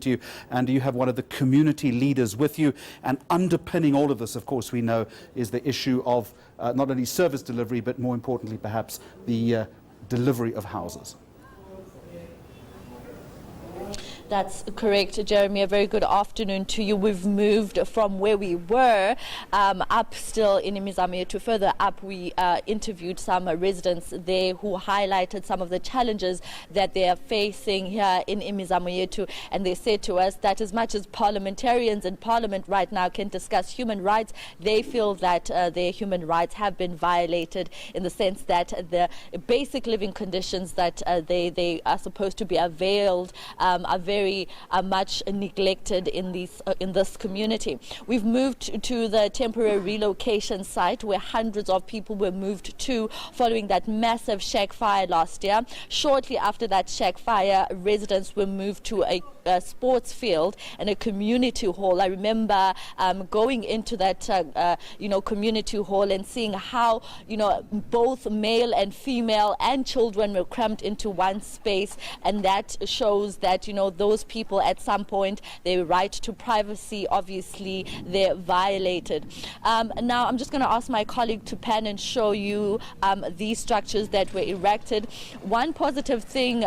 you, and you have one of the community leaders with you, and underpinning all of this, of course, we know is the issue of not only service delivery but more importantly perhaps the delivery of houses. That's correct, Jeremy. A very good afternoon to you. We've moved from where we were up still in Imizamo Yethu. Further up, we interviewed some residents there who highlighted some of the challenges that they are facing here in Imizamo Yethu. And they said to us that as much as parliamentarians in Parliament right now can discuss human rights, they feel that their human rights have been violated in the sense that the basic living conditions that they are supposed to be availed are very much neglected in this community. We've moved to the temporary relocation site where hundreds of people were moved to following that massive shack fire last year. Shortly after that shack fire, residents were moved to a sports field and a community hall. I remember going into that community hall and seeing how both male and female and children were crammed into one space, and that shows that those people at some point, their right to privacy, obviously they're violated. Now I'm just going to ask my colleague to pan and show you these structures that were erected. One positive thing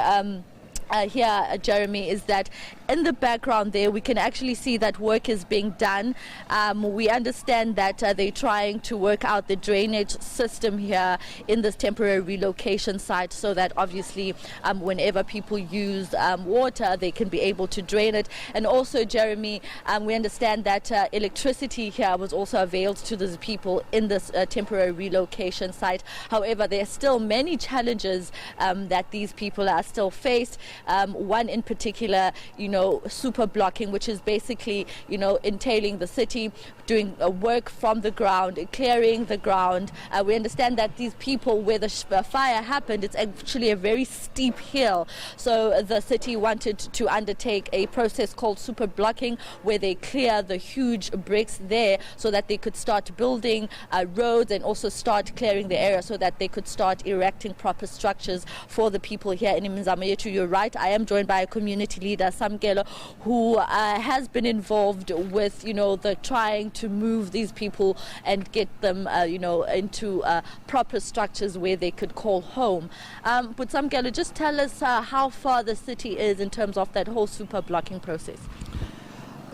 here, Jeremy, is that in the background there we can actually see that work is being done. We understand that they're trying to work out the drainage system here in this temporary relocation site so that obviously whenever people use water they can be able to drain it. And also, Jeremy, we understand that electricity here was also availed to the people in this temporary relocation site. However, there are still many challenges that these people are still faced. One in particular, super blocking, which is basically, entailing the city doing work from the ground, clearing the ground. We understand that these people, where the fire happened, it's actually a very steep hill. So the city wanted to undertake a process called super blocking, where they clear the huge bricks there so that they could start building roads and also start clearing the area so that they could start erecting proper structures for the people here in Imizamo Yethu. You're right, I am joined by a community leader, Samkelo, who has been involved with, the trying to move these people and get them, into proper structures where they could call home. But Samkelo, just tell us how far the city is in terms of that whole super blocking process.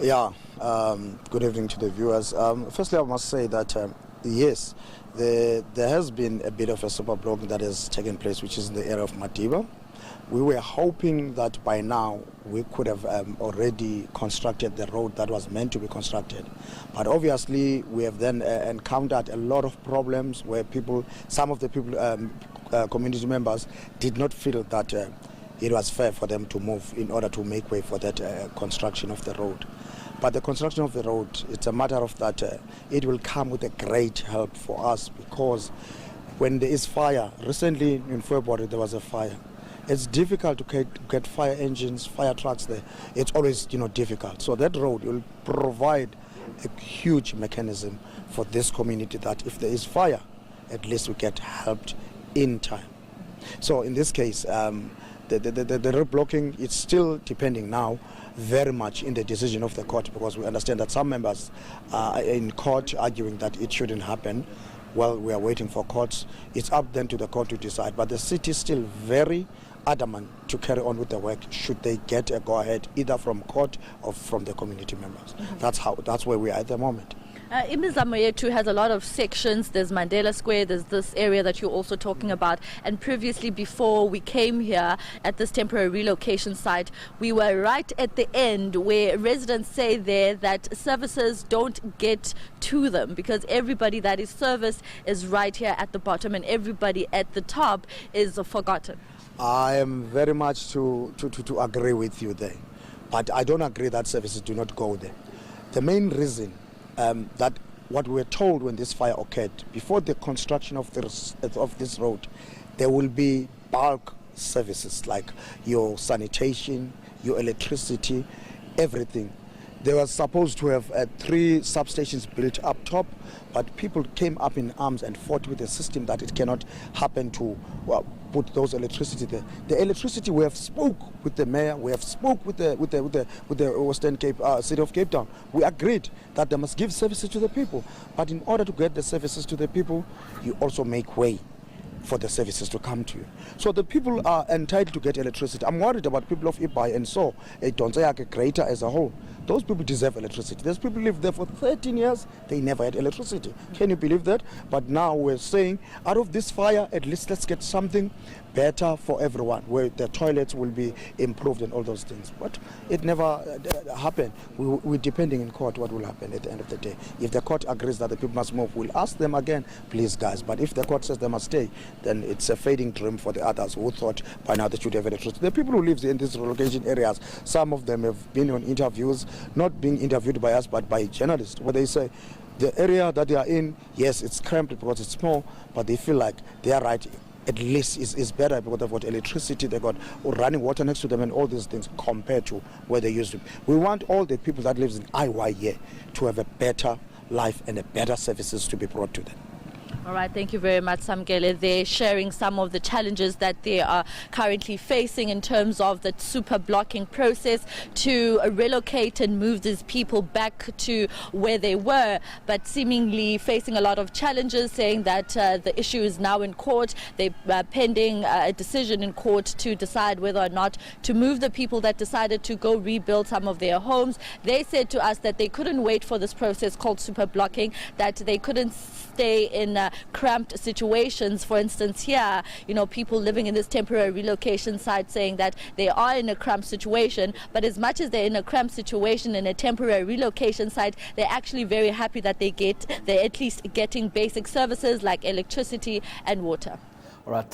Yeah, good evening to the viewers. Firstly, I must say that, yes, there has been a bit of a super blocking that has taken place, which is in the area of Madiba. We were hoping that by now we could have already constructed the road that was meant to be constructed. But obviously we have then encountered a lot of problems where some of the people, community members, did not feel that it was fair for them to move in order to make way for that construction of the road. But the construction of the road, it's a matter of that it will come with a great help for us, because when there is fire, recently in February there was a fire. It's difficult to get fire engines, fire trucks there. It's always, difficult. So that road will provide a huge mechanism for this community that if there is fire, at least we get helped in time. So in this case, the road blocking is still depending now very much in the decision of the court, because we understand that some members are in court arguing that it shouldn't happen. Well, we are waiting for courts. It's up then to the court to decide. But the city is still very adamant to carry on with the work should they get a go-ahead either from court or from the community members. Mm-hmm. That's where we are at the moment. Imizamo Yethu has a lot of sections. There's Mandela Square, there's this area that you're also talking about. And previously, before we came here at this temporary relocation site, we were right at the end where residents say there that services don't get to them because everybody that is serviced is right here at the bottom and everybody at the top is forgotten. I am very much to agree with you there. But I don't agree that services do not go there. The main reason that what we were told when this fire occurred, before the construction of this road, there will be bulk services like your sanitation, your electricity, everything. They were supposed to have 3 substations built up top, but people came up in arms and fought with the system that it cannot happen to put those electricity there. The electricity, we have spoke with the mayor, we have spoke with the Western Cape City of Cape Town. We agreed that they must give services to the people, but in order to get the services to the people, you also make way for the services to come to you. So the people are entitled to get electricity. I'm worried about people of Houtbay and so Greater as a whole. Those people deserve electricity. There's people live there for 13 years, they never had electricity. Can you believe that? But now we're saying, out of this fire, at least let's get something better for everyone, where the toilets will be improved and all those things. But it never happened. We're depending in court what will happen at the end of the day. If the court agrees that the people must move, we'll ask them again, please guys. But if the court says they must stay, then it's a fading dream for the others who thought by now they should have electricity. The people who live in these relocation areas, some of them have been on interviews, not being interviewed by us, but by journalists, where they say, the area that they are in, yes, it's cramped because it's small, but they feel like they are right. At least is better because they've got electricity, they've got running water next to them and all these things compared to where they used to be. We want all the people that live in IY here to have a better life and a better services to be brought to them. All right, thank you very much, Samkelo. They're sharing some of the challenges that they are currently facing in terms of the super blocking process to relocate and move these people back to where they were, but seemingly facing a lot of challenges, saying that the issue is now in court. They're pending a decision in court to decide whether or not to move the people that decided to go rebuild some of their homes. They said to us that they couldn't wait for this process called super blocking, that they couldn't stay in cramped situations. For instance, here, people living in this temporary relocation site saying that they are in a cramped situation, but as much as they're in a cramped situation in a temporary relocation site, they're actually very happy that they're at least getting basic services like electricity and water. All right.